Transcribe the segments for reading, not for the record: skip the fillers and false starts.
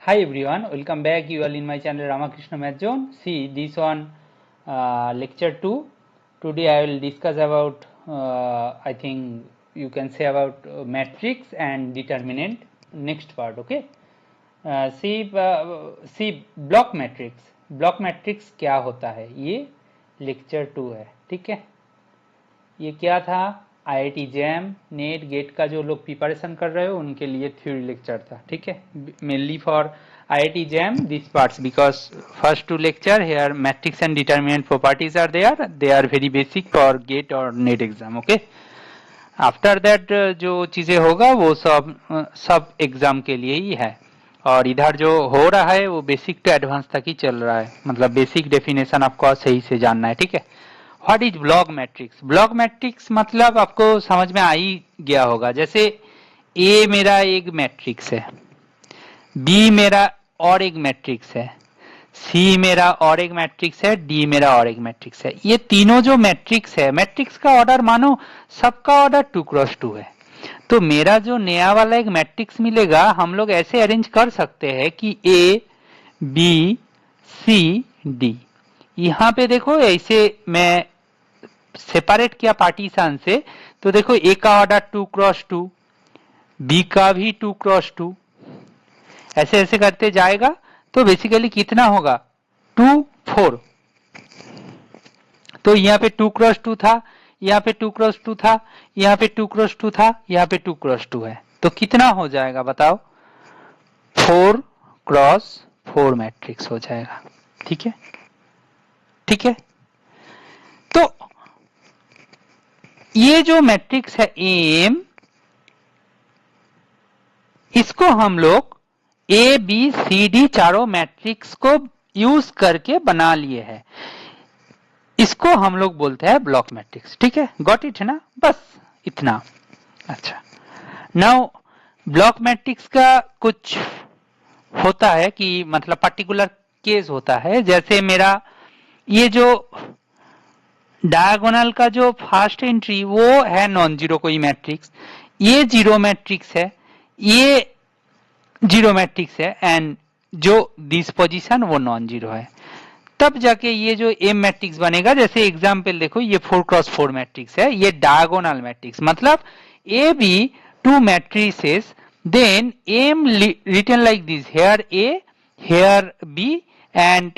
Hi everyone, welcome back. You all in my channel Ramakrishna Math Zone. See this one, lecture 2. Today I will discuss about I think you can say about matrix and determinant. Next part, okay? See block matrix. Block matrix क्या होता है? ये lecture 2 है, ठीक है? ये क्या था? IIT जैम नेट गेट का जो लोग प्रिपरेशन कर रहे हो उनके लिए थ्योरी लेक्चर था, ठीक है? Mainly for IIT JAM this parts because first two lecture here matrix and determinant properties are there, they are very basic for GATE or NET exam, okay? After that जो चीजें होगा वो सब exam के लिए ही है, और इधर जो हो रहा है वो बेसिक टू एडवांस तक ही चल रहा है, मतलब बेसिक डेफिनेशन आपको सही से जानना है, ठीक है? What is block matrix? Block matrix मतलब आपको समझ में आ ही गया होगा। जैसे ए मेरा एक मैट्रिक्स है, बी मेरा और एक मैट्रिक्स है, सी मेरा और एक मैट्रिक्स है, डी मेरा और एक मैट्रिक्स है। ये तीनों जो मैट्रिक्स है, मैट्रिक्स का ऑर्डर मानो सबका ऑर्डर 2x2 है। तो मेरा जो नया वाला एक मैट्रिक्स मिलेगा, हम लोग ऐसे अरेंज कर सकते हैं कि ए बी सी डी। यहां पे देखो ऐसे मैं सेपरेट किया पार्टीशन से, तो देखो ए का ऑर्डर 2x2, बी का भी 2x2, ऐसे ऐसे करते जाएगा। तो बेसिकली कितना होगा? 2 4। तो यहाँ पे 2x2 था, यहाँ पे 2x2 था, यहाँ पे 2x2 था, यहाँ पे 2x2 है, तो कितना हो जाएगा बताओ? 4x4 मैट्रिक्स हो जाएगा, ठीक है? ठीक है, तो ये जो मैट्रिक्स है एम, इसको हम लोग ए बी सी डी चारों मैट्रिक्स को यूज करके बना लिए हैं। इसको हम लोग बोलते हैं ब्लॉक मैट्रिक्स, ठीक है? गॉट इट है ना? बस इतना। अच्छा, नाउ ब्लॉक मैट्रिक्स का कुछ होता है कि मतलब पर्टिकुलर केस होता है। जैसे मेरा ये जो डायगोनल का जो फर्स्ट एंट्री वो है नॉन जीरो कोई मैट्रिक्स, ये जीरो मैट्रिक्स है, ये जीरो मैट्रिक्स है, एंड जो दिस पोजीशन वो नॉन जीरो है, तब जाके ये जो एम मैट्रिक्स बनेगा। जैसे एग्जांपल देखो, ये 4x4 मैट्रिक्स है, ये डायगोनल मैट्रिक्स, मतलब A B two matrices, then M written like this, here A here B and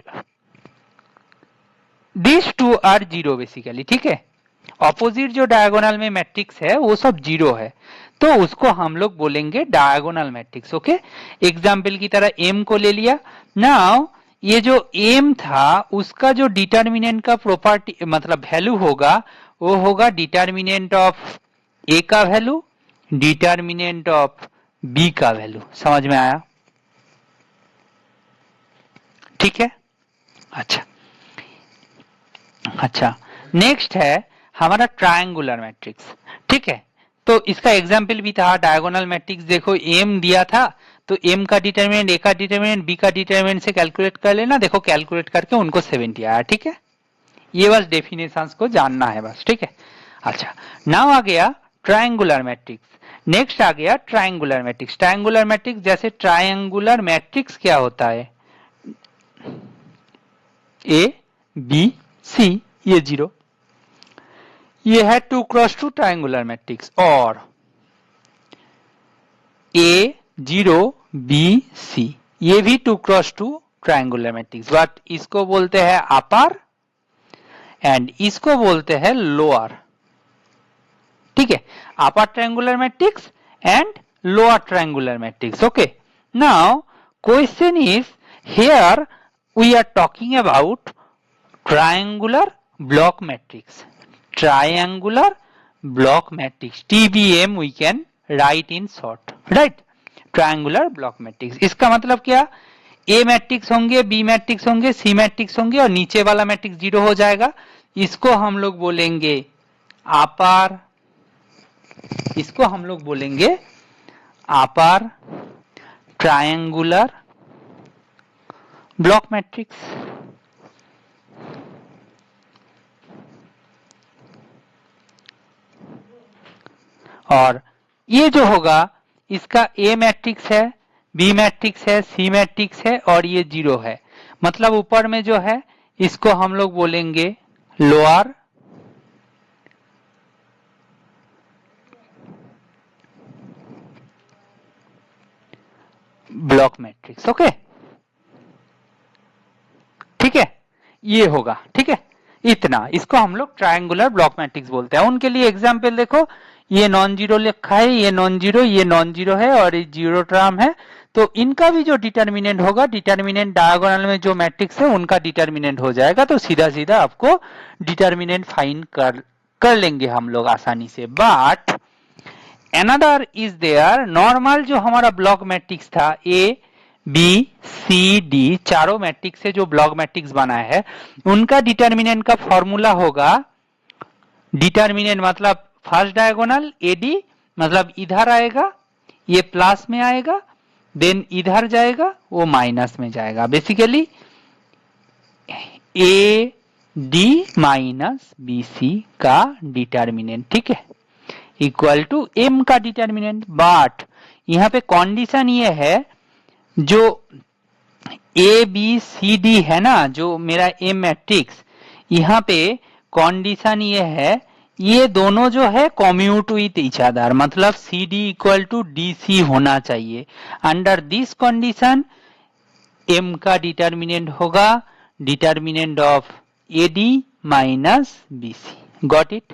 this two are zero basically, ठीक है? ऑपोजिट जो डायगोनल में मैट्रिक्स है वो सब जीरो है, तो उसको हम लोग बोलेंगे डायगोनल मैट्रिक्स, ओके? एग्जाम्पल की तरह एम को ले लिया। नाउ ये जो एम था उसका जो डिटर्मिनेंट का प्रॉपर्टी मतलब वैल्यू होगा, वो होगा डिटर्मिनेंट ऑफ ए का वैल्यू, डिटर्मिनेंट ऑफ बी का वैल्यू। समझ में आया? ठीक है, अच्छा, नेक्स्ट है हमारा ट्रायंगुलर मैट्रिक्स, ठीक है? तो इसका एग्जाम्पल भी था डायगोनल मैट्रिक्स। देखो एम दिया था, तो एम का डिटरमिनेंट, ए का डिटरमिनेंट, बी का डिटरमिनेंट से कैलकुलेट कर लेना। देखो कैलकुलेट करके उनको 70 आया, ठीक है? ये बस डेफिनेशंस को जानना है बस, ठीक है? अच्छा, नाउ आ गया ट्रायंगुलर मैट्रिक्स। नेक्स्ट आ गया ट्रायंगुलर मैट्रिक्स। ट्रायंगुलर मैट्रिक्स, जैसे ट्रायंगुलर मैट्रिक्स क्या होता है? ए बी सी, ये जीरो, ये है 2x2 ट्रायंगुलर मैट्रिक्स। और ए 0 बी सी, ये भी 2x2 ट्रायंगुलर मैट्रिक्स, बट इसको बोलते हैं अपर एंड इसको बोलते हैं लोअर, ठीक है? Upper triangular matrix and lower triangular matrix, okay? Now question is here we are talking about triangular block matrix. Triangular block matrix, TBM we can write in short, right? Triangular block matrix, इसका मतलब क्या? ए matrix होंगे, B matrix होंगे, सी matrix होंगे, और नीचे वाला matrix zero हो जाएगा। इसको हम लोग बोलेंगे अपर, इसको हम लोग बोलेंगे अपर ट्रायंगुलर ब्लॉक मैट्रिक्स। और ये जो होगा इसका ए मैट्रिक्स है, बी मैट्रिक्स है, सी मैट्रिक्स है और ये 0 है। मतलब ऊपर में जो है इसको हम लोग बोलेंगे लोअर ब्लॉक मैट्रिक्स। ओके, ठीक है, ये होगा। ठीक है, इतना, इसको हम लोग ट्रायंगुलर ब्लॉक मैट्रिक्स बोलते हैं। उनके लिए एग्जाम्पल देखो, ये नॉन जीरो लिखा है, ये नॉन जीरो, ये नॉन जीरो है और ये जीरो टर्म है। तो इनका भी जो डिटर्मिनेंट होगा, डिटर्मिनेंट डायगोनल में जो मैट्रिक्स है उनका डिटर्मिनेंट हो जाएगा। तो सीधा सीधा आपको डिटर्मिनेंट फाइंड कर लेंगे हम लोग आसानी से। But another is there, normal जो हमारा ब्लॉक मैट्रिक्स था, ए बी सी डी चारों मैट्रिक्स से जो ब्लॉक मैट्रिक्स बना है, उनका डिटर्मिनेंट का फॉर्मूला होगा, डिटर्मिनेंट मतलब फर्स्ट डायगोनल एडी, मतलब इधर आएगा, ये प्लस में आएगा, देन इधर जाएगा, वो माइनस में जाएगा। Basically A D minus B C का डिटर्मिनेंट, ठीक है, इक्वल टू एम का डिटर्मिनेंट। बट यहां पे कंडीशन ये है, जो ए बी सी डी है ना, जो मेरा एम मैट्रिक्स, यहां पे कंडीशन ये है, ये दोनों जो है कम्यूट विथ ईच अदर, मतलब C D equal to D C होना चाहिए। अंडर दिस कंडीशन एम का डिटर्मिनेंट होगा determinant of A D minus B C. Got it,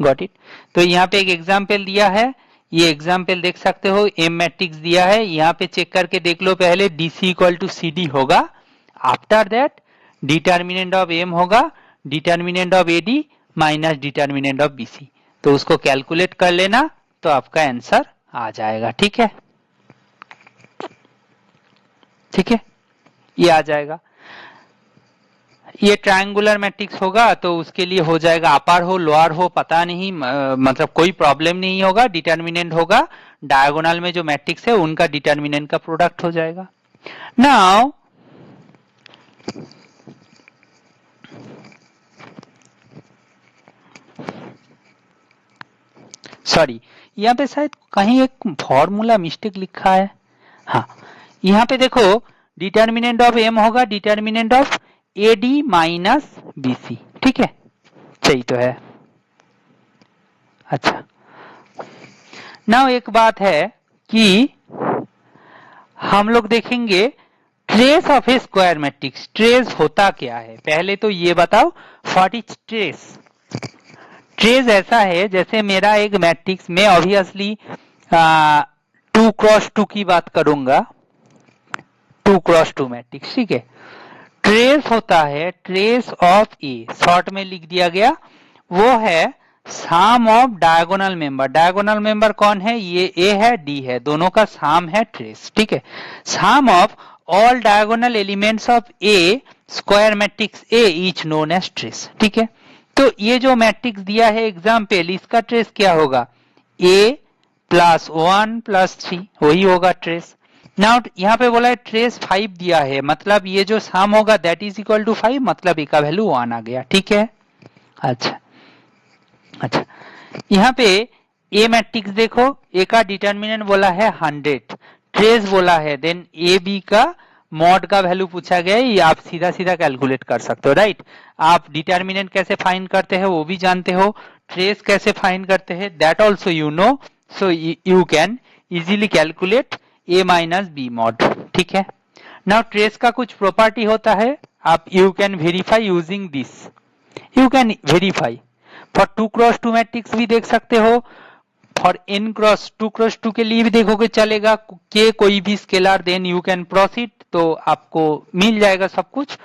got it. तो यहाँ पे एक एग्जाम्पल दिया है, ये एग्जाम्पल देख सकते हो, एम मैट्रिक्स दिया है, यहाँ पे चेक करके देख लो पहले, D C equal to C D होगा। After that determinant of M होगा determinant of A D minus determinant of B C. तो उसको कैलकुलेट कर लेना, तो आपका आंसर आ जाएगा। ठीक है, ठीक है, ये आ जाएगा। ये ट्रायंगुलर मैट्रिक्स होगा तो उसके लिए हो जाएगा, अपर हो लोअर हो पता नहीं, मतलब कोई प्रॉब्लम नहीं होगा। डिटर्मिनेंट होगा डायगोनल में जो मैट्रिक्स है उनका डिटर्मिनेंट का प्रोडक्ट हो जाएगा। नाउ सॉरी, यहाँ पे शायद कहीं एक फॉर्मूला मिस्टेक लिखा है। हाँ, यहाँ पे देखो, डिटर्मिनेंट ऑफ एम होगा determinant of A D minus B C. ठीक है, सही तो है। अच्छा, नाउ एक बात है कि हम लोग देखेंगे trace of a square matrix. Trace होता क्या है, पहले तो ये बताओ, व्हाट इज ट्रेस। ट्रेस ऐसा है, जैसे मेरा एक मैट्रिक्स में ऑब्वियसली 2 क्रॉस 2 की बात करूंगा, 2 क्रॉस 2 मैट्रिक्स। ठीक है, ट्रेस होता है ट्रेस ऑफ ए, शॉर्ट में लिख दिया गया, वो है sum of diagonal member. Diagonal member कौन है, ये ए है डी है, दोनों का साम है ट्रेस। ठीक है, sum of all diagonal elements of a square matrix A is known as trace. ठीक है, तो ये जो मैट्रिक्स दिया है एग्जाम्पल, इसका ट्रेस क्या होगा, ए प्लस 1 प्लस 3, वही होगा ट्रेस। नाउ यहाँ पे बोला है ट्रेस 5 दिया है, मतलब ये जो सम होगा दैट इज इक्वल टू 5, मतलब ए का वैल्यू 1 आ गया। ठीक है, अच्छा अच्छा, यहाँ पे ए मैट्रिक्स देखो, ए का डिटर्मिनेंट बोला है 100, ट्रेस बोला है, देन ए बी का मॉड का वैल्यू पूछा गया है, ये आप सीधा सीधा कैलकुलेट कर सकते हो। राइट, आप डिटर्मिनेंट कैसे फाइंड करते हैं वो भी जानते हो, ट्रेस कैसे फाइंड करते हैं that also you know, so you can easily calculate A minus B mod. ठीक है, नाउ ट्रेस का कुछ प्रॉपर्टी होता है, आप you can verify using this, you can verify for 2 cross 2 matrix भी देख सकते हो, फॉर n क्रॉस 2 क्रॉस 2 के लिए भी देखोगे चलेगा, के कोई भी scalar, then you can proceed, तो आपको मिल जाएगा सब कुछ।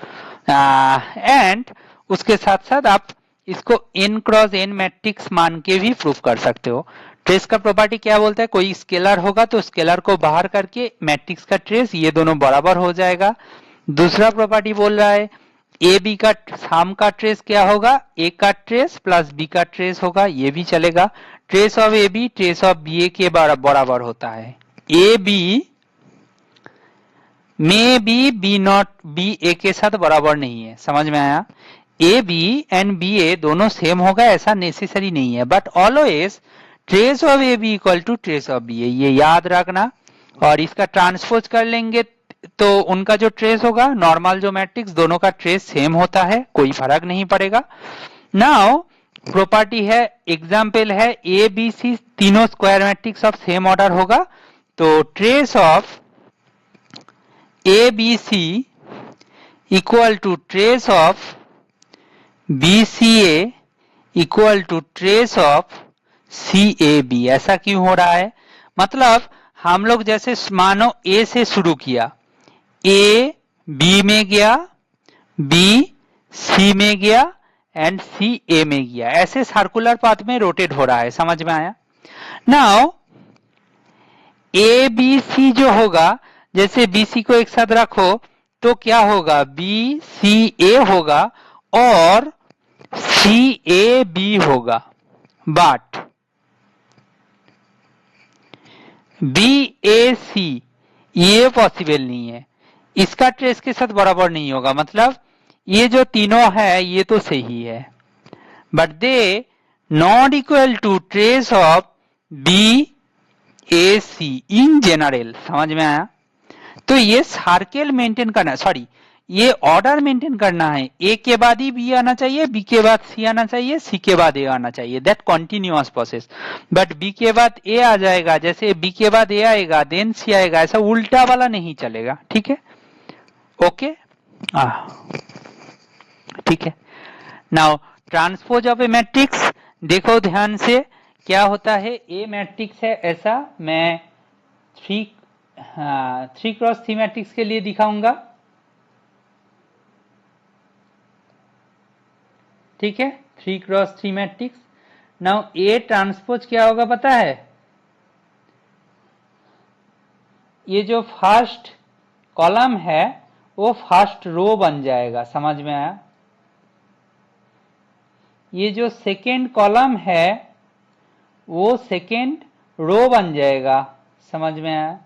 एंड उसके साथ साथ आप इसको n क्रॉस n मैट्रिक्स मान के भी प्रूफ कर सकते हो। ट्रेस का प्रॉपर्टी क्या बोलता है, कोई स्केलर होगा तो स्केलर को बाहर करके मैट्रिक्स का ट्रेस, ये दोनों बराबर हो जाएगा। दूसरा प्रॉपर्टी बोल रहा है ए बी का सम का ट्रेस क्या होगा, ए का ट्रेस प्लस बी का ट्रेस होगा, ये भी चलेगा। Trace of A B trace of B A के बराबर होता है। ए बी में बी नॉट बी ए के साथ बराबर नहीं है, समझ में आया। A B and B A दोनों सेम होगा ऐसा नेसेसरी नहीं है, but always trace of A B equal to trace of B A, ये याद रखना। और इसका ट्रांसपोज कर लेंगे तो उनका जो ट्रेस होगा, नॉर्मल जो मैट्रिक्स, दोनों का ट्रेस सेम होता है, कोई फर्क नहीं पड़ेगा। नाउ प्रॉपर्टी है, एग्जाम्पल है ए बी सी तीनों square matrix of same order होगा, तो trace of A B C equal to trace of B C A equal to trace of C A B. ऐसा क्यों हो रहा है? मतलब हम लोग जैसे मानो ए से शुरू किया, ए बी में गया, बी सी में गया एंड सी ए में गया, ऐसे सर्कुलर पाथ में रोटेट हो रहा है। समझ में आया? नाउ ए बी सी जो होगा, जैसे बी सी को एक साथ रखो तो क्या होगा, बी सी ए होगा और सी ए बी होगा, बट बी ए सी ये पॉसिबल नहीं है, इसका ट्रेस के साथ बराबर नहीं होगा। मतलब ये जो तीनों है ये तो सही है, but they not equal to trace of B A C in general. समझ में आया? तो ये सर्कल मेंटेन करना, सॉरी ये ऑर्डर मेंटेन करना है, ए के बाद ही बी आना चाहिए, बी के बाद सी आना चाहिए, सी के बाद ए आना चाहिए, that continuous process. But B के बाद ए आ जाएगा, जैसे बी के बाद ए आएगा देन सी आएगा, ऐसा उल्टा वाला नहीं चलेगा। ठीक है? ओके, ठीक है। Now transpose of a matrix देखो ध्यान से, क्या होता है, ए मैट्रिक्स है ऐसा, मैं 3x3 मैट्रिक्स के लिए दिखाऊंगा। ठीक है, 3x3 matrix. Now A transpose क्या होगा पता है? ये जो फर्स्ट कॉलम है वो फर्स्ट रो बन जाएगा। समझ में आया? ये जो सेकेंड कॉलम है वो सेकेंड रो बन जाएगा। समझ में आया?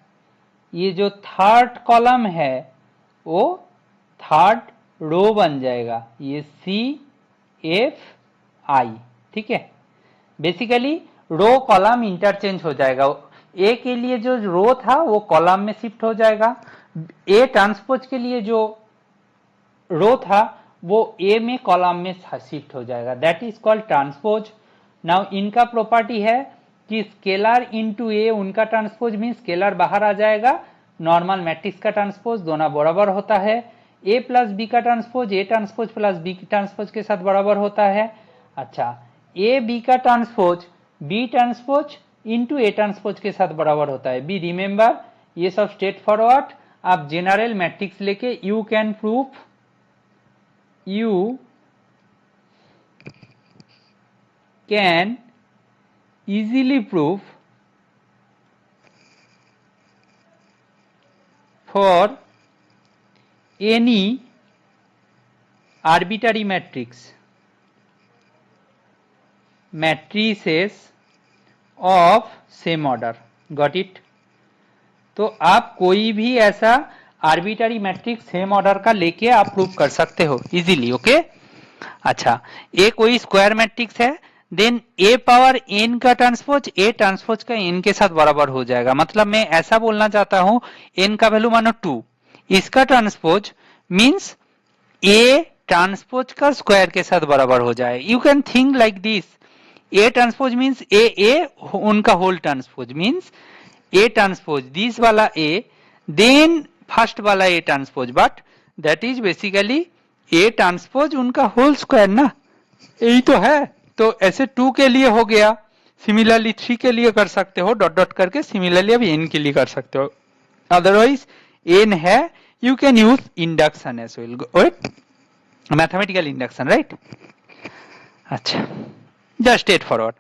ये जो थर्ड कॉलम है वो थर्ड रो बन जाएगा, ये सी एफ आई। ठीक है, बेसिकली रो कॉलम इंटरचेंज हो जाएगा, ए के लिए जो रो था वो कॉलम में शिफ्ट हो जाएगा, ए ट्रांसपोज के लिए जो रो था वो ए में कॉलम में शिफ्ट हो जाएगा, that is called transpose. Now इनका प्रॉपर्टी है कि स्केलर इनटू ए उनका ट्रांसपोज मीन स्केलर बाहर आ जाएगा, नॉर्मल मैट्रिक्स का ट्रांसपोज दोनों बराबर होता है, ए प्लस बी का transpose A transpose plus B transpose के साथ बराबर होता है। अच्छा, ए बी का transpose B transpose into A transpose के साथ बराबर होता है। बी रिमेंबर, ये सब स्ट्रेट फॉरवर्ड, आप जेनरल मैट्रिक्स लेके you can proof, you can easily prove for any arbitrary matrices of same order. Got it? तो आप कोई भी ऐसा आर्बिटरी मैट्रिक्स सेम ऑर्डर का लेके आप प्रूव कर सकते हो इजीली। ओके, अच्छा, ए कोई स्क्वायर मैट्रिक्स है, देन ए पावर एन का ट्रांसपोज ए ट्रांसपोज का एन के साथ बराबर हो जाएगा। मतलब मैं ऐसा बोलना चाहता हूं, एन का वैल्यू मानो 2, इसका ट्रांसपोज मींस ए ट्रांसपोज का स्क्वायर के साथ बराबर हो जाए। You can think like this, A transpose means A उनका whole transpose means A transpose this वाला ए देन फर्स्ट वाला A transpose, but that is basically A transpose उनका होल स्क्वायर ना, यही तो है। तो ऐसे 2 के लिए हो गया, सिमिलरली 3 के लिए कर सकते हो डॉट डॉट करके, सिमिलरली अब n के लिए कर सकते हो। अदरवाइज n है, you can use induction as well, mathematical induction, right? अच्छा, जस्ट स्ट्रेट फॉरवर्ड।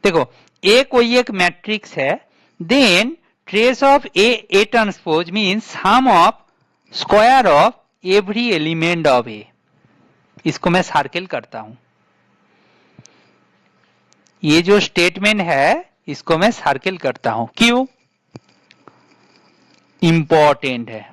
देखो, ए कोई एक मैट्रिक्स है, then trace of a transpose means sum of square of every element of a। इसको मैं सर्किल करता हूं, ये जो स्टेटमेंट है इसको मैं सर्किल करता हूं। क्यों? इंपॉर्टेंट है।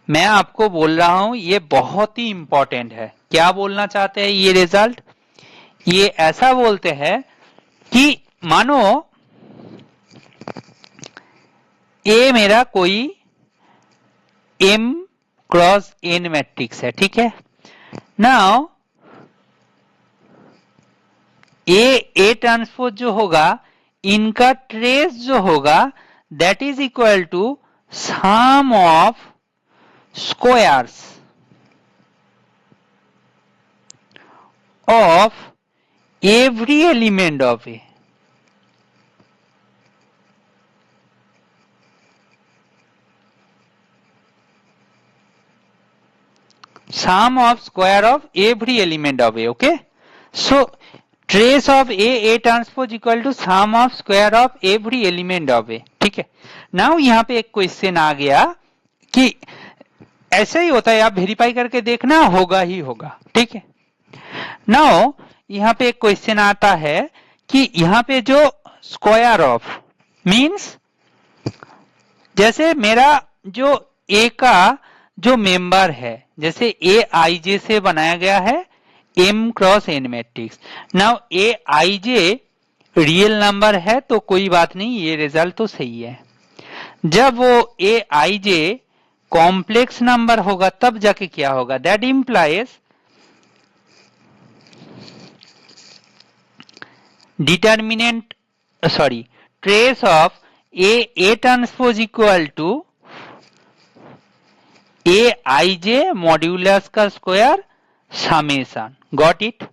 मैं आपको बोल रहा हूं ये बहुत ही इंपॉर्टेंट है। क्या बोलना चाहते हैं ये रिजल्ट? ये ऐसा बोलते हैं कि मानो ए मेरा कोई m क्रॉस n मैट्रिक्स है, ठीक है। नाउ ए ट्रांसपोज जो होगा, इनका ट्रेस जो होगा that is equal to sum of squares of every element of A. Sum of square of every element of A. Okay. So trace of A transpose equal to sum of square of every element of A. ठीक है। Now यहाँ पे एक question आ गया कि ऐसा ही होता है, आप वेरीफाई करके देखना, होगा ही होगा, ठीक है। नाउ यहाँ पे एक क्वेश्चन आता है कि यहाँ पे जो स्क्वायर ऑफ मींस, जैसे मेरा जो ए का जो मेंबर है, जैसे ए आई जे से बनाया गया है m cross n matrix. Now A I J real number है तो कोई बात नहीं, ये रिजल्ट तो सही है। जब वो ए आई जे कॉम्प्लेक्स नंबर होगा तब जाके क्या होगा, that implies determinant trace of a transpose equal to a I j modulus का स्क्वायर समेशन। Got it.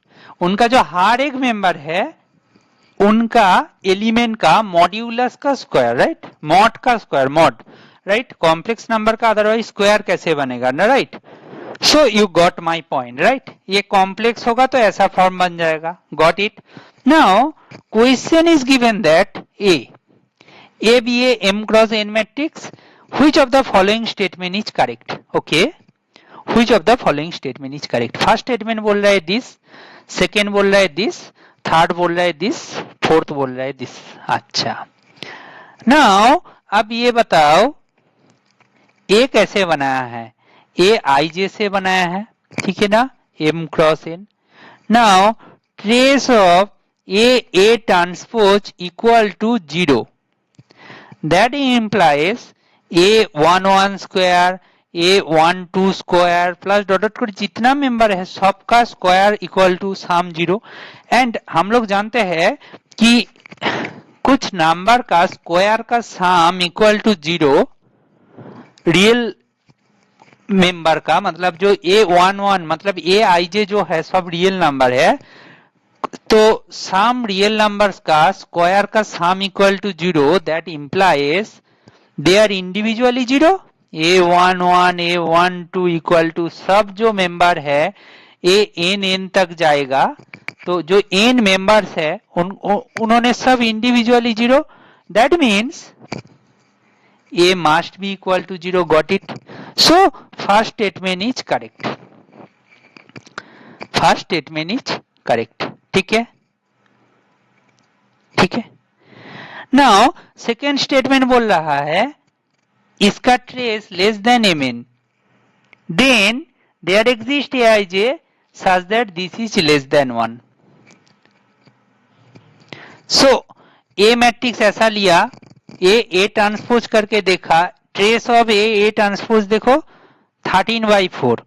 उनका जो हर एक मेंबर है उनका एलिमेंट का मॉड्यूलस का स्क्वायर, राइट, मॉड का square, mod, right, complex number का अदरवाइज स्क्वायर कैसे बनेगा ना, right. So you got my point, right. ये कॉम्प्लेक्स होगा तो ऐसा फॉर्म बन जाएगा। Got it. Now question is given that A B A m cross n matrix, which of the following statement is correct? Okay, which of the following statement is correct? First statement बोल रहा है this, second बोल रहा है this, third बोल रहा है this, fourth बोल रहा है दिस। अच्छा, नाउ अब ये बताओ ए कैसे बनाया है, ए आई जे से बनाया है, ठीक है ना, m cross n। Now trace of A transpose equal to 0, that implies a11 square, a12 square plus dot dot जितना मेंबर है सबका square equal to sum 0। And हम लोग जानते हैं कि कुछ नंबर का स्क्वायर का sum equal to 0, real member का मतलब जो a11 मतलब ए आई जे जो है सब रियल नंबर है, तो सम रियल नंबर्स का स्क्वायर का sum equal to 0, that implies they are individually 0। a11 a12 equal to सब जो मेंबर है an तक जाएगा, तो जो n मेंबर्स है उन्होंने सब individually 0, that means a must be equal to 0। got it? So first statement is correct, first statement is correct, ठीक है, ठीक है। नाउ सेकेंड स्टेटमेंट बोल रहा है इसका trace less than mn, then there exist aij such that this is less than 1। सो ए मैट्रिक्स ऐसा लिया, ए ट्रांसपोज करके देखा, ट्रेस ऑफ ए ट्रांसपोज देखो 13/4,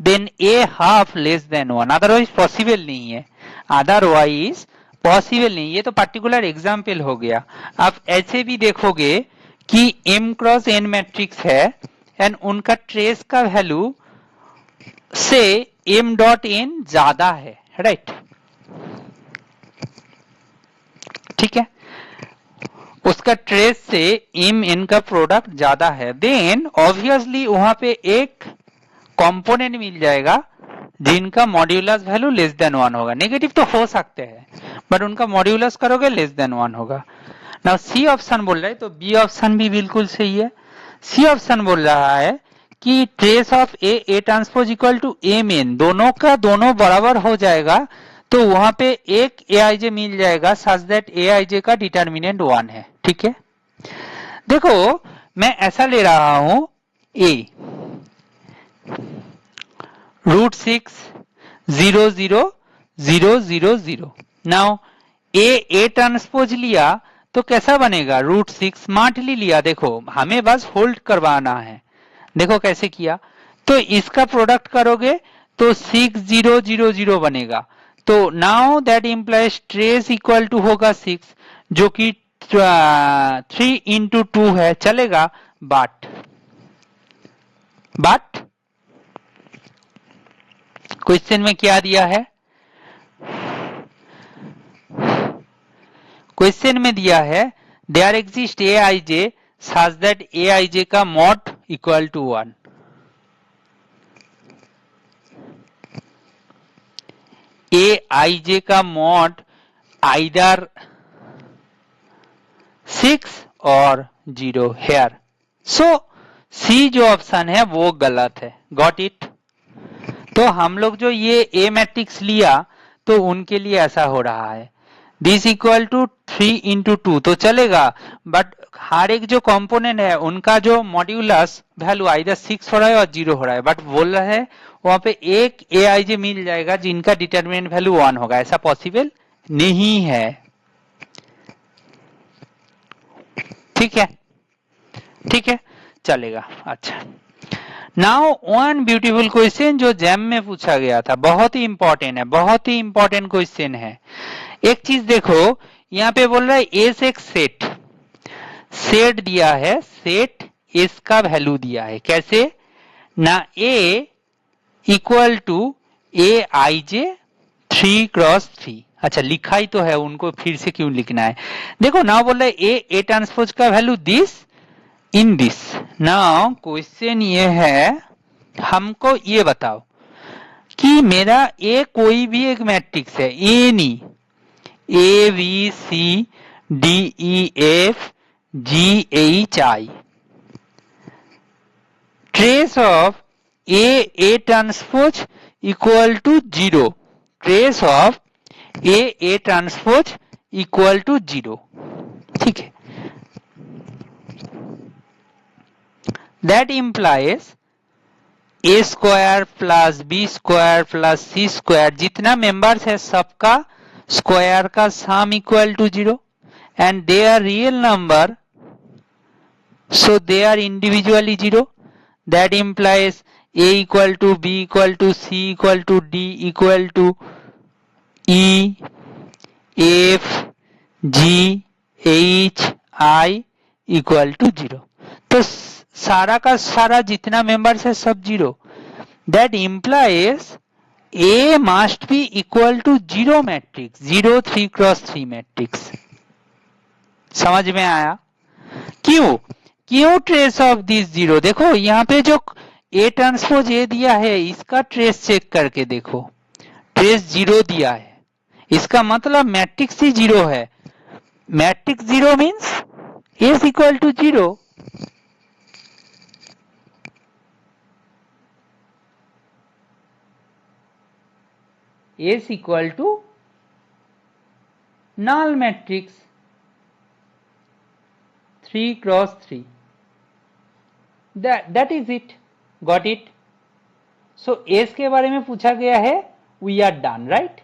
then A half less than 1, otherwise possible नहीं है, अदरवाइज पॉसिबल नहीं। ये तो पर्टिकुलर एग्जाम्पल हो गया। आप ऐसे भी देखोगे कि m क्रॉस n मैट्रिक्स है एंड उनका ट्रेस का वैल्यू से m डॉट n ज्यादा है, राइट, ठीक है, उसका ट्रेस से m n का प्रोडक्ट ज्यादा है, देन ऑब्वियसली वहां पे एक कंपोनेंट मिल जाएगा जिनका मॉड्यूलस वैल्यू लेस देन 1 होगा। नेगेटिव तो हो सकते हैं बट उनका मॉड्यूलस करोगे लेस देन 1 होगा। नाउ सी ऑप्शन बोल रहा है तो बी ऑप्शन भी बिल्कुल सही है। सी ऑप्शन बोल रहा है कि trace of A transpose equal to M N, दोनों का दोनों बराबर हो जाएगा तो वहां पे एक ए आई जे मिल जाएगा सच दैट ए आई जे का डिटर्मिनेंट 1 है, ठीक है। देखो मैं ऐसा ले रहा हूं ए √6 0 0 0 0 0। नाउ ए ट्रांसपोज लिया तो कैसा बनेगा, √6 स्मार्टली लिया, देखो हमें बस होल्ड करवाना है, देखो कैसे किया, तो इसका प्रोडक्ट करोगे तो 6000 बनेगा, तो now that implies trace equal to होगा 6, जो कि 3 into 2 है, चलेगा, बट क्वेश्चन में क्या दिया है, क्वेश्चन में दिया है there exist A I J such that A I J का mod equal to 1, A I J का मॉड आइदर 6 और 0 हेयर, सो सी जो ऑप्शन है वो गलत है, गॉट इट। तो हम लोग जो ये ए मैट्रिक्स लिया तो उनके लिए ऐसा हो रहा है, दिस इक्वल टू 3 into 2 तो चलेगा, बट हर एक जो कंपोनेंट है उनका जो मॉड्यूलस वैल्यू आइदर 6 हो रहा है और 0 हो रहा है, बट बोल रहा है वहां पे एक ए आई जे मिल जाएगा जिनका डिटरमिनेंट वैल्यू 1 होगा, ऐसा पॉसिबल नहीं है, ठीक है, ठीक है, चलेगा। अच्छा, नाउ वन ब्यूटीफुल क्वेश्चन जो जैम में पूछा गया था, बहुत ही इंपॉर्टेंट है, बहुत ही इंपॉर्टेंट क्वेश्चन है। एक चीज देखो, यहाँ पे बोल रहा है एस एक सेट, सेट दिया है, सेट एस का वैल्यू दिया है, कैसे ना, ए equal to A I J 3x3, अच्छा लिखा ही तो है, उनको फिर से क्यों लिखना है, देखो ना बोल रहा है ए ट्रांसपोज का value this in this, now question ये है, हमको ये बताओ कि मेरा ए कोई भी एक मैट्रिक्स है, any A B C D E F G H I, trace of A transpose equal to 0, trace of A transpose equal to 0, ठीक है, that implies a square plus b square plus c square जितना members है सबका square का sum equal to 0 and they are real number, so they are individually 0, that implies a equal to b equal to c equal to d equal to e f g h i equal to 0, तो सारा का सारा जितना members है सब 0, that implies A must be equal to 0 matrix, 0 3x3 matrix, समझ में आया, क्यों क्यों ट्रेस ऑफ दिस 0, देखो यहाँ पे जो ए ट्रांसपोज ए दिया है इसका ट्रेस चेक करके देखो, ट्रेस 0 दिया है, इसका मतलब मैट्रिक्स ही 0 है, matrix 0 means A equal to 0, is equal to null matrix 3x3, that is it, got it, so S के बारे में पूछा गया है, we are done, right,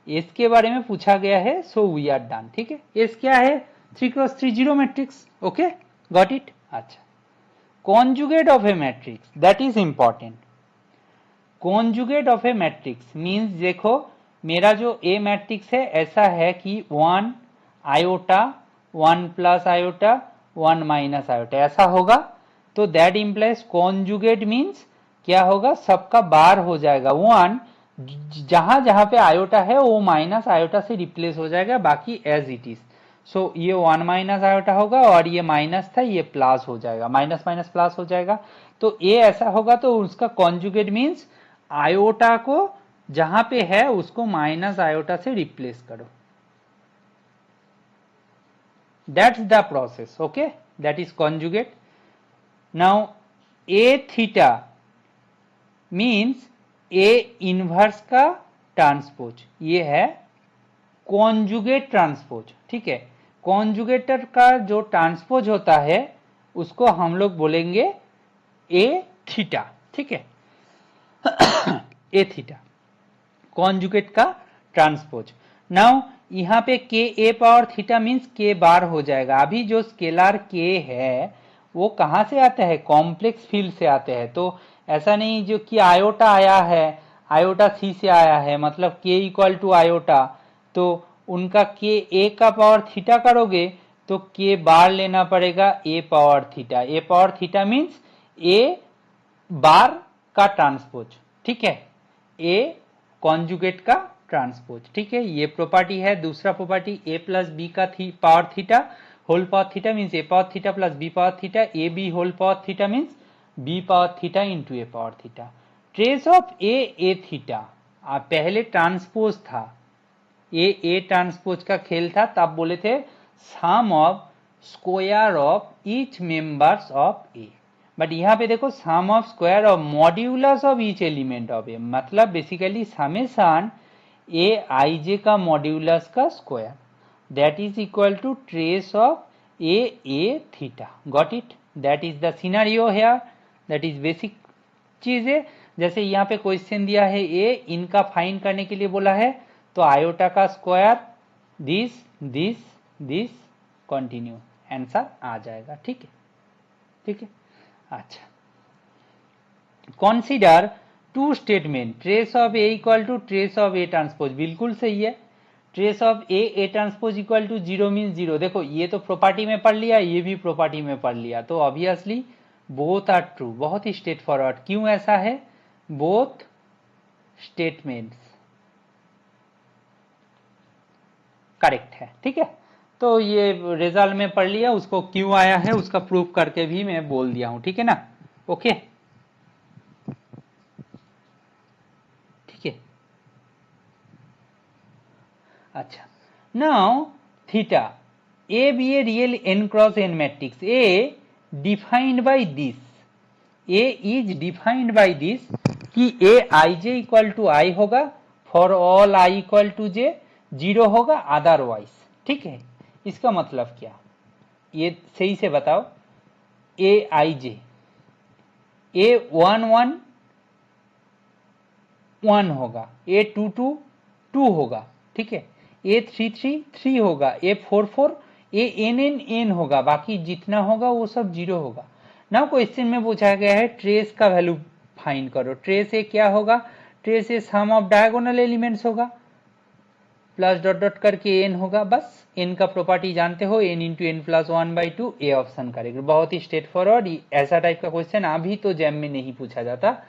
S के बारे में पूछा गया है, so we are done, ठीक है, S क्या है, 3x3 0 matrix, okay, got it। अच्छा, conjugate of a matrix, that is important, conjugate of a matrix means, देखो मेरा जो ए मैट्रिक्स है ऐसा है कि 1 iota 1 plus iota 1 minus iota ऐसा होगा, तो दैट इंप्लाइज कॉन्जुगेट मींस क्या होगा, सबका बार हो जाएगा 1, जहां जहां पे आयोटा है वो माइनस आयोटा से रिप्लेस हो जाएगा, बाकी एज इट इज, सो ये 1 माइनस आयोटा होगा और ये माइनस था ये प्लस हो जाएगा, माइनस माइनस प्लस हो जाएगा, तो ए ऐसा होगा, तो उसका कॉन्जुगेट मींस आयोटा को जहां पे है उसको माइनस आयोटा से रिप्लेस करो, that's the process, okay, that is conjugate. Now A theta means A inverse का ट्रांसपोज, ये है कॉन्जुगेट ट्रांसपोज, ठीक है, कॉन्जुगेटर का जो ट्रांसपोज होता है उसको हम लोग बोलेंगे ए थीटा, ठीक है, ए थीटा कॉन्जुगेट का ट्रांसपोज। नाउ यहाँ पे के ए पावर थीटा मीन्स के बार हो जाएगा। अभी जो स्केलर के है वो कहाँ से आता है, कॉम्प्लेक्स फील्ड से आते हैं। तो ऐसा नहीं जो कि आयोटा आया है, आयोटा सी से आया है, मतलब के इक्वल टू आयोटा, तो उनका के ए का पावर थीटा करोगे तो के बार लेना पड़ेगा ए पावर थीटा। ए पावर थीटा मीन्स ए बार का ट्रांसपोज, ठीक है, ए कॉन्जुगेट का ट्रांसपोज, ठीक है, ये प्रॉपर्टी है। दूसरा प्रॉपर्टी ए प्लस बी का power theta whole power theta means A power theta plus B power theta, A B whole power theta means B power theta into A power theta. Trace of A theta, पहले transpose था, A transpose का खेल था, तब बोले थे sum of square of each members of A. But यहाँ पे देखो sum of square of modulus of each element of A, मतलब basically summation A I J का मॉड्यूलस का square, that is equal to trace of A theta. Got it? That is the scenario here, that is basic चीज है। जैसे यहाँ पे question दिया है ए, इनका फाइंड करने के लिए बोला है, तो आयोटा का square this this this continue, answer आ जाएगा, ठीक है, ठीक है। अच्छा, consider two statement, trace of A equal to trace of A transpose, बिल्कुल सही है। Trace of A transpose equal to zero mean zero. देखो ये तो प्रॉपर्टी में पढ़ लिया, ये भी प्रॉपर्टी में पढ़ लिया, तो ऑब्वियसली बोथ आर ट्रू। बहुत ही स्ट्रेट फॉरवर्ड। क्यों ऐसा है? बोथ स्टेटमेंट्स करेक्ट है, ठीक है। तो ये रिजल्ट में पढ़ लिया, उसको क्यों आया है उसका प्रूफ करके भी मैं बोल दिया हूं, ठीक है ना। ओके, ठीक है। अच्छा, now theta, A B a real n cross n matrix, A defined by this, A is defined by this कि A I J equal to I होगा, for all I equal to J zero होगा otherwise, ठीक है। इसका मतलब क्या, ये सही से बताओ। ए आई जे, ए 1 1 1 होगा, ए 2 2 2 होगा, ठीक है, ए 3 3 3 होगा, ए 4 4, ए एन एन एन होगा, बाकी जितना होगा वो सब जीरो होगा। नाउ क्वेश्चन में पूछा गया है ट्रेस का वैल्यू फाइंड करो। ट्रेस ए क्या होगा? Trace A sum of diagonal elements होगा, प्लस डॉट डॉट करके एन होगा, बस एन का प्रॉपर्टी जानते हो, N into N plus 1/2, A option करेगा। बहुत ही स्ट्रेट फॉरवर्ड। ऐसा टाइप का क्वेश्चन अभी तो जैम में नहीं पूछा जाता,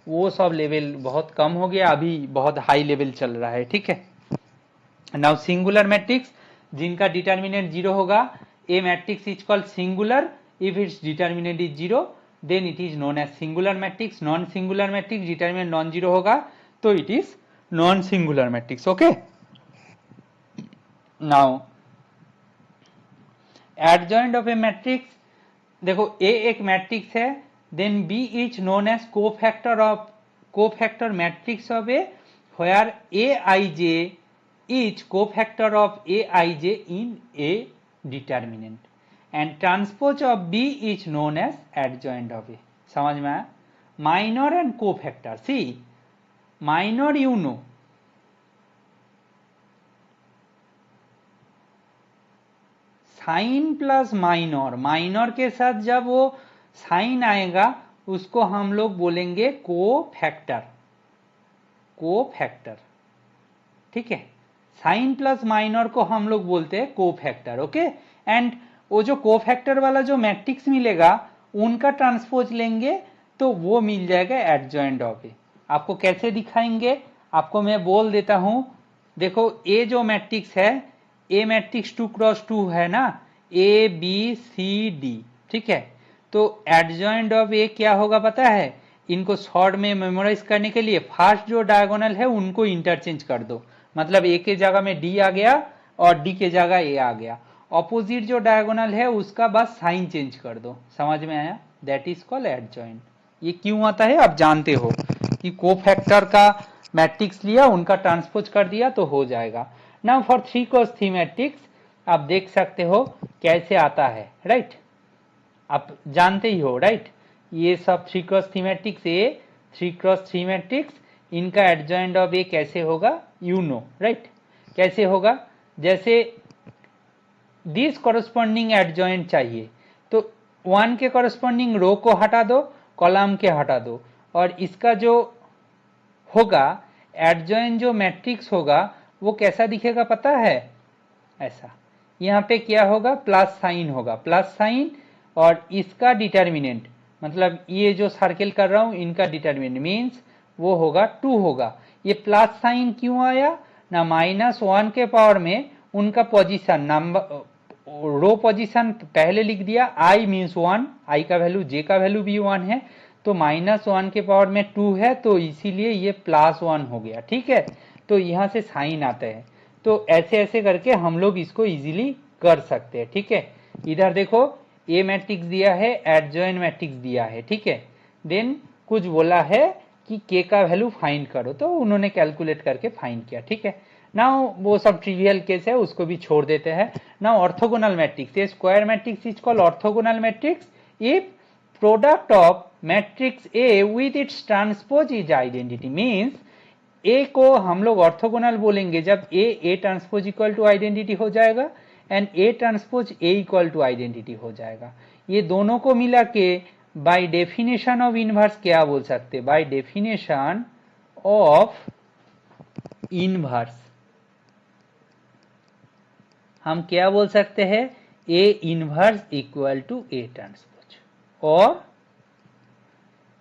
वो सब लेवल बहुत कम हो गया, अभी बहुत हाई लेवल चल रहा है, ठीक है। नाउ सिंगुलर मैट्रिक्स जिनका डिटर्मिनेंट जीरो होगा, a matrix is called singular if its determinant is zero, then it is known as singular matrix. Non singular matrix determinant non zero होगा तो it is non singular matrix. Okay, now adjoint of a matrix, देखो A एक matrix है, then B is known as cofactor matrix of A, where aij is cofactor of aij in a determinant, and transpose of b is known as adjoint of a। समझ में आया? Minor and cofactor, see minor you know, sign plus minor, minor के साथ जब वो sign आएगा उसको हम लोग बोलेंगे कोफैक्टर, कोफैक्टर, ठीक है। साइन प्लस माइनर को हम लोग बोलते हैं कोफैक्टर। ओके, एंड वो जो कोफैक्टर वाला जो मैट्रिक्स मिलेगा उनका ट्रांसपोज लेंगे तो वो मिल जाएगा एडजॉइंट ऑफ ए। आपको कैसे दिखाएंगे, आपको मैं बोल देता हूं। देखो ए जो मैट्रिक्स है, ए मैट्रिक्स 2 क्रॉस 2 है ना, ए बी सी डी, ठीक है। तो एडजॉइंट ऑफ ए क्या होगा पता है? इनको शॉर्ट में मेमोराइज करने के लिए फर्स्ट जो डायगोनल है उनको इंटरचेंज कर दो, मतलब ए के जगह में डी आ गया और डी के जगह ए आ गया। ऑपोजिट जो डायगोनल है उसका बस साइन चेंज कर दो। समझ में आया? That is called adjoint. ये क्यों आता है आप जानते हो कि कोफैक्टर का मैट्रिक्स लिया, उनका ट्रांसपोज कर दिया तो हो जाएगा। नाउ फॉर 3 क्रॉस 3 मैट्रिक्स आप देख सकते हो कैसे आता है, राइट? आप जानते ही हो, राइट? ये सब 3 क्रॉस 3 मैट्रिक्स, ए 3 क्रॉस 3 मैट्रिक्स, इनका एडजॉइंट ऑफ ए कैसे होगा, यू नो, राइट? कैसे होगा? जैसे दिस कॉरस्पॉन्डिंग एडजॉइंट चाहिए तो 1 के कॉरस्पॉन्डिंग रो को हटा दो, कॉलम के हटा दो, और इसका जो होगा एडजॉइंट जो मैट्रिक्स होगा वो कैसा दिखेगा पता है? ऐसा। यहाँ पे क्या होगा? प्लस साइन होगा, प्लस साइन, और इसका डिटर्मिनेंट मतलब ये जो सर्किल कर रहा हूं इनका डिटर्मिनेंट मीन्स वो होगा 2 होगा। ये प्लस साइन क्यों आया ना? -1 के पावर में उनका पोजीशन नंबर रो पोजीशन पहले लिख दिया, i मीन्स 1, i का वैल्यू j का वैल्यू भी 1 है, तो -1 के पावर में 2 है तो इसीलिए ये +1 हो गया। ठीक है, तो यहाँ से साइन आता है। तो ऐसे ऐसे करके हम लोग इसको इजीली कर सकते हैं। ठीक है, इधर देखो ए मैट्रिक्स दिया है, एडजॉइंट मैट्रिक्स दिया है। ठीक है, देन कुछ बोला है कि के का वैल्यू फाइंड करो, तो उन्होंने कैलकुलेट करके फाइंड किया। ठीक है, नाउ वो सब ट्रिवियल केस है, उसको भी छोड़ देते हैं। Now orthogonal matrix, a square matrix is called orthogonal matrix if product of matrix A with its transpose is identity. Means A को हम लोग ऑर्थोगोनल बोलेंगे जब A transpose equal to identity हो जाएगा and A transpose A equal to identity हो जाएगा। ये दोनों को मिला के बाय डेफिनेशन ऑफ इनवर्स क्या बोल सकते? बाय डेफिनेशन ऑफ इनवर्स हम क्या बोल सकते हैं? A inverse equal to A transpose, और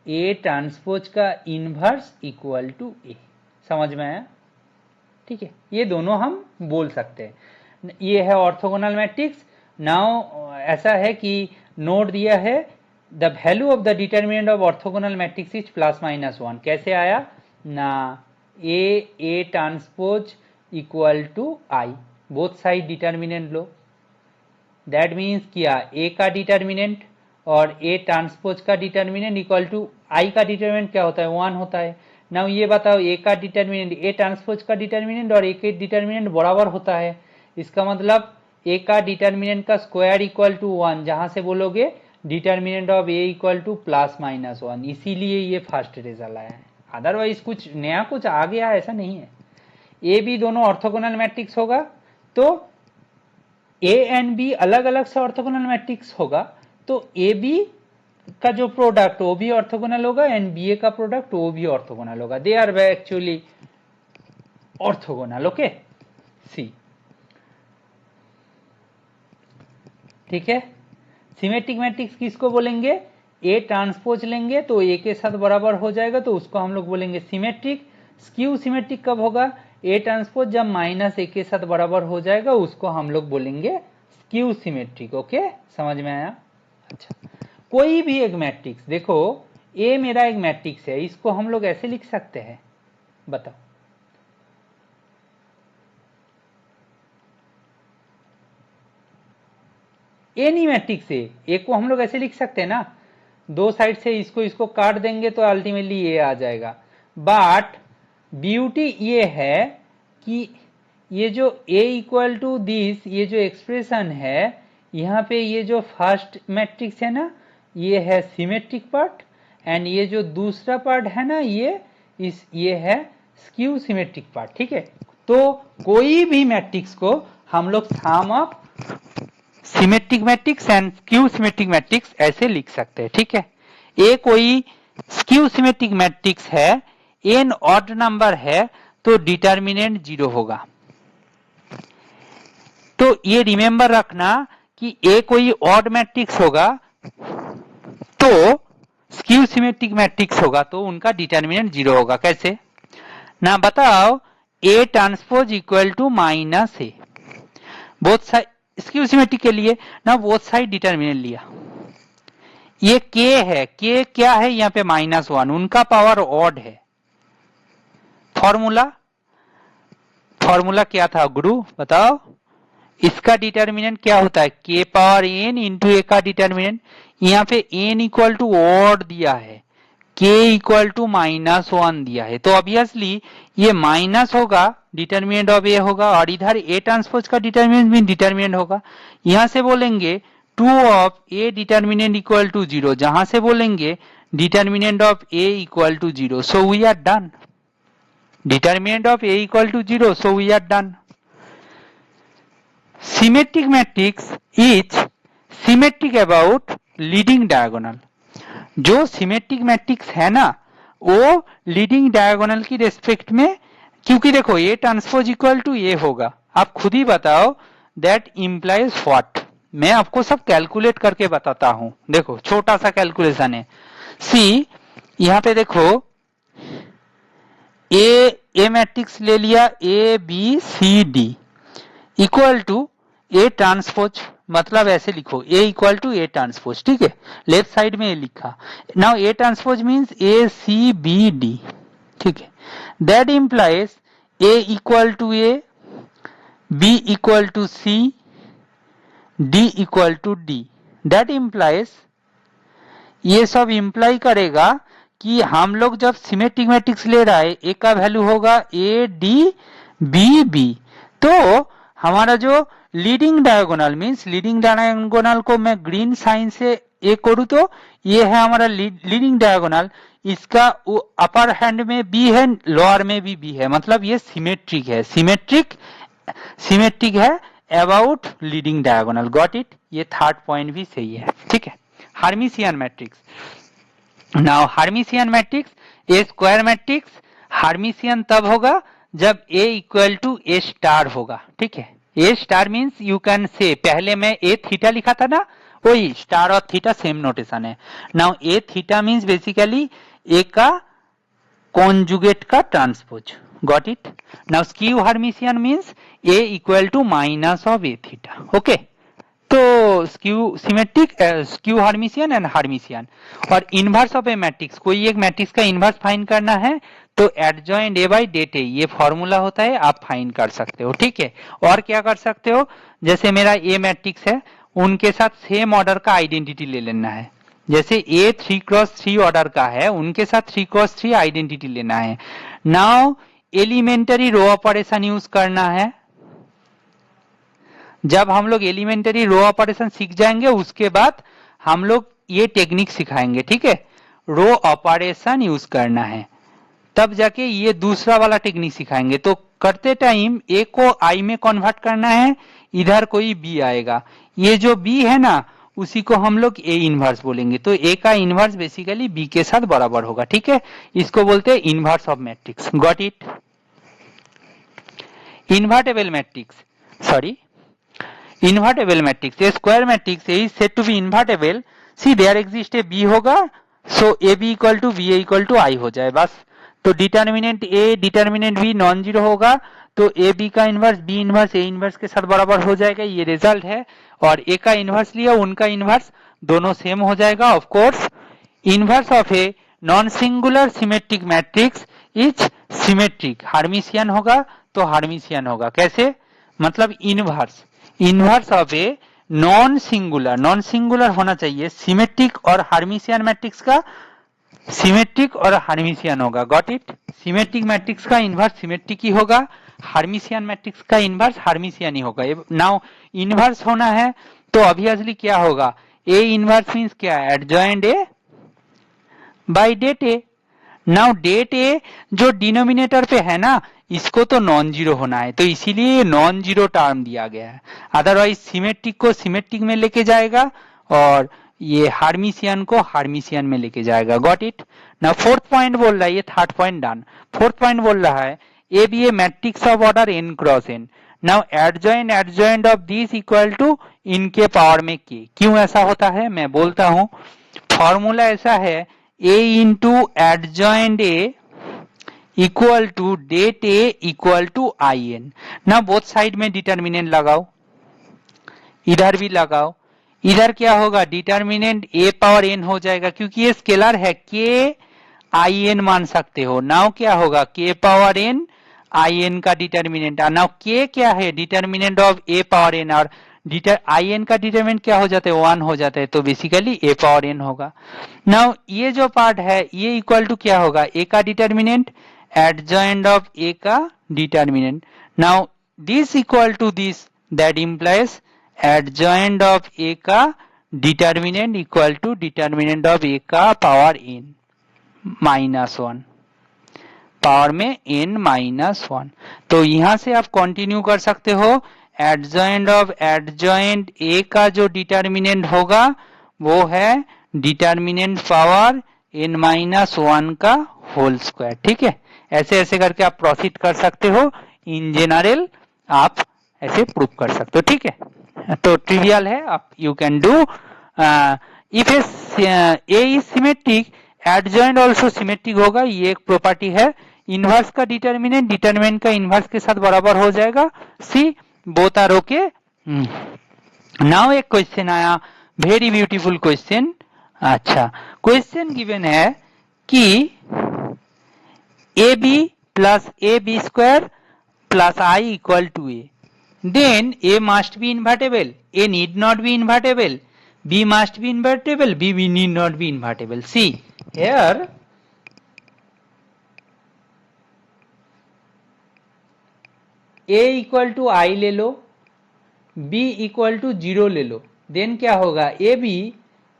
ए ट्रांसपोज का इनवर्स इक्वल टू ए। समझ में आया? ठीक है, ये दोनों हम बोल सकते हैं। ये है ऑर्थोगोनल मैट्रिक्स। नाउ ऐसा है कि नोट दिया है the value of the determinant of orthogonal matrix is +-1। कैसे आया ना? A transpose equal to I, both side determinant लो। दैट मीन्स क्या? ए का डिटरमिनेंट और ए ट्रांसपोज का डिटरमिनेंट इक्वल टू आई का डिटरमिनेंट क्या होता है? 1 होता है। नाउ ये बताओ ए का डिटरमिनेंट ए ट्रांसपोज का डिटरमिनेंट और ए के डिटरमिनेंट बराबर होता है। इसका मतलब ए का डिटरमिनेंट का स्क्वायर इक्वल टू 1, जहां से बोलोगे determinant of A equal to +-1, इसीलिए ये फर्स्ट रिजल्ट आया है। अदरवाइज कुछ नया कुछ आ गया ऐसा नहीं है। ए बी दोनों ऑर्थोगोनल मैट्रिक्स होगा तो ए एंड बी अलग अलग से ऑर्थोगोनल मैट्रिक्स होगा, तो ए बी का जो प्रोडक्ट वो भी ऑर्थोगोनल होगा एंड बी ए का प्रोडक्ट वो भी ऑर्थोगोनल होगा। They are actually orthogonal. Okay, see. ठीक है, सिमेट्रिक मैट्रिक्स किसको बोलेंगे? ए ट्रांसपोज लेंगे तो ए के साथ बराबर हो जाएगा तो उसको हम लोग बोलेंगे सिमेट्रिक। स्क्यू सिमेट्रिक कब होगा? ए ट्रांसपोज जब -a के साथ बराबर हो जाएगा उसको हम लोग बोलेंगे स्क्यू सिमेट्रिक। ओके, समझ में आया? अच्छा, कोई भी एक मैट्रिक्स देखो, ए मेरा एक मैट्रिक्स है, इसको हम लोग ऐसे लिख सकते हैं, बताओ। एनी मैट्रिक्स ए को हम लोग ऐसे लिख सकते हैं ना, दो साइड से इसको काट देंगे तो अल्टीमेटली ए आ जाएगा। बट ब्यूटी ये है कि ये जो a इक्वल टू दिस, ये जो एक्सप्रेशन है यहाँ पे, ये जो फर्स्ट मैट्रिक्स है ना ये है सिमेट्रिक पार्ट, एंड ये जो दूसरा पार्ट है ना ये है स्क्यू सिमेट्रिक पार्ट। ठीक है, तो कोई भी मैट्रिक्स को हम लोग sum of symmetric matrix and skew symmetric matrix ऐसे लिख सकते हैं। ठीक है, ए कोई स्क्यू सिमेट्रिक मैट्रिक्स है, एन ऑड नंबर है तो डिटरमिनेंट 0 होगा। तो ये रिमेंबर रखना कि ए कोई ऑड मैट्रिक्स होगा तो स्क्यू सिमेट्रिक मैट्रिक्स होगा तो उनका डिटरमिनेंट 0 होगा। कैसे ना बताओ? A transpose equal to -a, both side skew symmetric के लिए ना बोथ साइड डिटरमिनेंट लिया। ये k है, k क्या है यहाँ पे? -1, उनका पावर ऑड है। फॉर्मूला क्या था गुरु बताओ? इसका डिटरमिनेंट क्या होता है? k पावर n इंटू ए का डिटरमिनेंट। यहाँ पे n इक्वल टू ऑड दिया है, k इक्वल टू -1 दिया है, तो ऑब्वियसली ये माइनस होगा, डिटरमिनेंट ऑफ ए होगा, और इधर ए ट्रांसपोज का डिटरमिनेंट भी डिटरमिनेंट होगा। यहाँ से बोलेंगे 2 of A determinant equal to 0, जहां से बोलेंगे determinant of A equal to 0, so we are done. Determinant of A equal to 0, so we are done. Symmetric matrix is symmetric about leading diagonal. जो symmetric matrix है ना वो leading diagonal की respect में, क्योंकि देखो ए ट्रांसपोज इक्वल टू ए होगा, आप खुद ही बताओ दैट इम्प्लाइज व्हाट। मैं आपको सब कैलकुलेट करके बताता हूं, देखो छोटा सा कैलकुलेशन है। सी यहां पे देखो ए मैट्रिक्स ले लिया A B C D equal to A transpose, मतलब ऐसे लिखो A equal to A transpose, ठीक है, लेफ्ट साइड में ए लिखा। Now A transpose means A C B D, ठीक है, that implies A equal to A, B equal to C, D equal to D. That implies, ये सब imply करेगा कि हम लोग जब सिमेट्रिक मैट्रिक्स ले रहा है ए का वैल्यू होगा ए डी बी बी, तो हमारा जो leading diagonal means leading diagonal को मैं ग्रीन साइन से ए करूं तो ये है हमारा लीडिंग डायगोनल, इसका अपर हैंड में बी है, लोअर में भी बी है, मतलब ये सिमेट्रिक है, सिमेट्रिक है about leading diagonal. Got it? ये थर्ड पॉइंट भी सही है, ठीक है। Hermitian matrix, now Hermitian matrix, a square matrix Hermitian तब होगा जब A equal to A star होगा, ठीक है। A star means you can say, पहले मैं ए थीटा लिखा था ना, वही स्टार और थीटा सेम नोटेशन है। Now A theta means basically A का कॉन्जुगेट का transpose. Got it? Now skew Hermitian means A equal to minus of A theta. Okay, तो skew symmetric, skew Hermitian and Hermitian. और inverse of a matrix, कोई एक matrix का inverse find करना है तो एडजॉइंट ए बाई डेट ए, ये formula होता है, आप फाइंड कर सकते हो, ठीक है। और क्या कर सकते हो, जैसे मेरा ए मैट्रिक्स है उनके साथ सेम ऑर्डर का आइडेंटिटी ले लेना है, जैसे ए 3x3 ऑर्डर का है उनके साथ 3x3 आइडेंटिटी लेना है। Now elementary row operation use करना है। जब हम लोग एलिमेंटरी रो ऑपरेशन सीख जाएंगे उसके बाद हम लोग ये टेक्निक सिखाएंगे, ठीक है। रो ऑपरेशन यूज करना है, तब जाके ये दूसरा वाला टेक्निक सिखाएंगे। तो करते टाइम ए को आई में कन्वर्ट करना है, इधर कोई बी आएगा, ये जो बी है ना उसी को हम लोग ए इनवर्स बोलेंगे, तो ए का इनवर्स बेसिकली बी के साथ बराबर होगा, ठीक है। इसको बोलते हैं inverse of matrix. Got it? Invertible matrix, sorry invertible matrix, a square matrix is said to be invertible. See there exist a B होगा, so A B equal to B A equal to I हो जाए बस। तो determinant A determinant B non zero होगा, तो A B का inverse B inverse A inverse के साथ बराबर हो जाएगा, ये रिजल्ट है। और ए का इनवर्स लिया उनका इनवर्स दोनों सेम हो जाएगा। Of course inverse of a non singular symmetric matrix is symmetric, Hermitian होगा तो हार्मिशियन होगा। कैसे? मतलब inverse of a non singular होना चाहिए, सिमेट्रिक और हार्मिशियन मैट्रिक्स का सिमेट्रिक और हार्मिशियन होगा। Got it? सिमेट्रिक मैट्रिक्स का इनवर्स सिमेट्रिक ही होगा, हार्मिशियन मैट्रिक्स का इनवर्स हार्मिशियन ही होगा। नाउ इनवर्स होना है तो ऑब्वियसली क्या होगा, ए इनवर्स मींस क्या, adjoint A by det A. Now det A जो डिनोमिनेटर पे है ना इसको तो नॉन जीरो होना है, तो इसीलिए नॉन जीरो टर्म दिया गया है। अदरवाइज सिमेट्रिक को सिमेट्रिक में लेके जाएगा और ये हार्मिशियन को हार्मिशियन में लेके जाएगा। Got it? ना फोर्थ पॉइंट बोल रहा है, ये third point done. Fourth point बोल रहा है A B a matrix of order n cross n। Now adjoint of this equal to इनके पावर में k। क्यों ऐसा होता है मैं बोलता हूं, फॉर्मूला ऐसा है a into adjoint a equal to det a equal to I N. ना बोथ साइड में डिटर्मिनेंट लगाओ, इधर भी लगाओ, इधर क्या होगा डिटर्मिनेंट a पावर n हो जाएगा, क्योंकि ये स्केलर है k आई एन मान सकते हो। नाउ क्या होगा k power n I N का डिटर्मिनेंट, नाउ k क्या है determinant of a power n, और आई एन का डिटर्मिनेंट क्या हो जाता है 1 हो जाता है, तो बेसिकली a पावर n होगा। नाउ ये जो पार्ट है ये इक्वल टू क्या होगा a का डिटर्मिनेंट एडजॉइंट ऑफ a का determinant. Now this equal to this, that implies adjoint of a का determinant equal to determinant of a का पावर n -1, पावर में n -1। तो यहां से आप कंटिन्यू कर सकते हो एडजॉइंट ऑफ एडजॉइंट ए का जो डिटर्मिनेंट होगा वो है डिटर्मिनेंट पावर n-1 का होल स्क्वायर। ठीक है, ऐसे ऐसे करके आप प्रोसीड कर सकते हो। इन जनरल आप ऐसे प्रूव कर सकते हो। ठीक है, तो ट्रिवियल है, आप you can do. If A is symmetric adjoint also symmetric होगा, ये एक प्रॉपर्टी है। इनवर्स का डिटर्मिनेंट डिटर्मिनेंट का इनवर्स के साथ बराबर हो जाएगा। See both are okay. Now एक क्वेश्चन आया, वेरी ब्यूटीफुल क्वेश्चन। अच्छा, क्वेश्चन गिवन है कि A B plus A B square plus I equal to A, then A must be invertible, A need not be invertible, B must be invertible, B need not be invertible. See here, A equal to I ले लो, B equal to 0 ले लो, then क्या होगा A B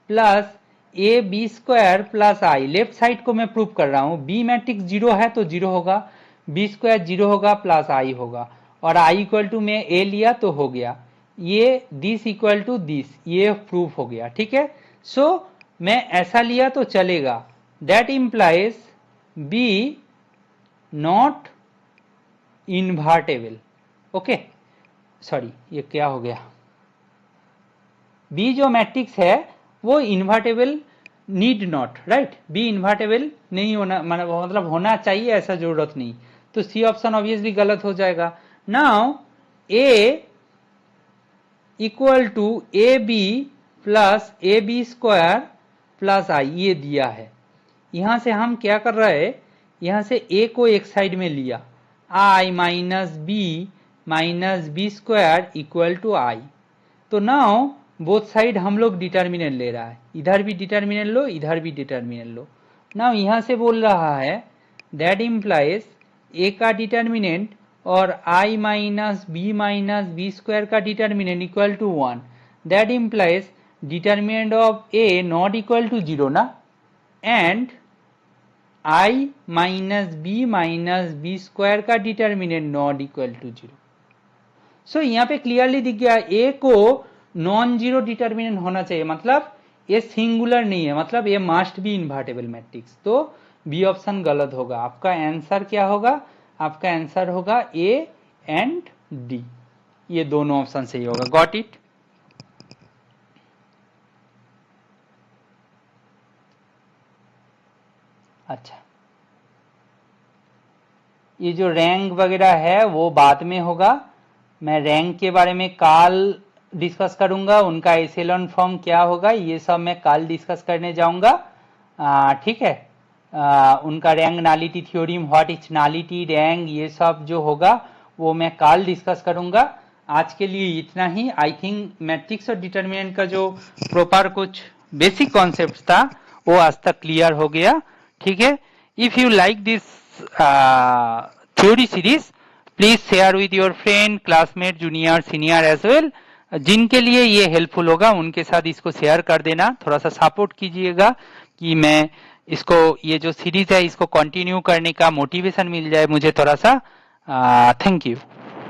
plus A B square plus I. Left side को मैं prove कर रहा हूं, B matrix 0 है तो 0 होगा, बी स्क्वायर 0 होगा प्लस आई होगा, और आई इक्वल टू में ए लिया तो हो गया ये दिस इक्वल टू दिस, ये प्रूफ हो गया। ठीक है, सो मैं ऐसा लिया तो चलेगा, that implies B not invertible. Okay, sorry ये क्या हो गया, बी जो मैट्रिक्स है वो invertible need not, right, B invertible नहीं होना, मतलब होना चाहिए ऐसा जरूरत नहीं, तो सी ऑप्शन ऑब्वियसली गलत हो जाएगा। Now A equal to A B plus A B square plus I, ये दिया है। यहां से हम क्या कर रहे हैं, यहां से ए को एक साइड में लिया, I minus B square equal to I, तो नाउ बोथ साइड हम लोग डिटर्मिनेंट ले रहा है, इधर भी डिटर्मिनेंट लो इधर भी डिटर्मिनेंट लो। नाउ यहां से बोल रहा है दैट इंप्लाइज ए का डिटर्मिनेंट और i माइनस बी स्क्वायर का determinant equal to 1, that implies determinant of A not equal to 0 ना, and i minus B square का determinant not equal to 0। So यहाँ पे क्लियरली दिख गया ए को नॉन जीरो डिटर्मिनेंट होना चाहिए, मतलब ये सिंगुलर नहीं है, मतलब ये मस्ट बी इन्वर्टेबल मैट्रिक्स, तो बी ऑप्शन गलत होगा। आपका आंसर क्या होगा, आपका आंसर होगा ए एंड डी, ये दोनों ऑप्शन सही होगा। Got it. अच्छा, ये जो रैंक वगैरह है वो बाद में होगा, मैं रैंक के बारे में कल डिस्कस करूंगा, उनका एशेलॉन फॉर्म क्या होगा ये सब मैं कल डिस्कस करने जाऊंगा। ठीक है, उनका rank nullity theorem, what is nullity rank, ये सब जो होगा वो मैं कल डिस्कस करूंगा। आज के लिए इतना ही। आई थिंक मैट्रिक्स और डिटर्मिनेंट का जो प्रॉपर कुछ बेसिक कॉन्सेप्ट था वो आज तक क्लियर हो गया। ठीक है, if you like this theory series please share with your friend, classmate, junior, senior as well. जिनके लिए ये हेल्पफुल होगा उनके साथ इसको शेयर कर देना, थोड़ा सा सपोर्ट कीजिएगा कि मैं इसको, ये जो सीरीज है इसको कंटिन्यू करने का मोटिवेशन मिल जाए मुझे थोड़ा सा। Thank you.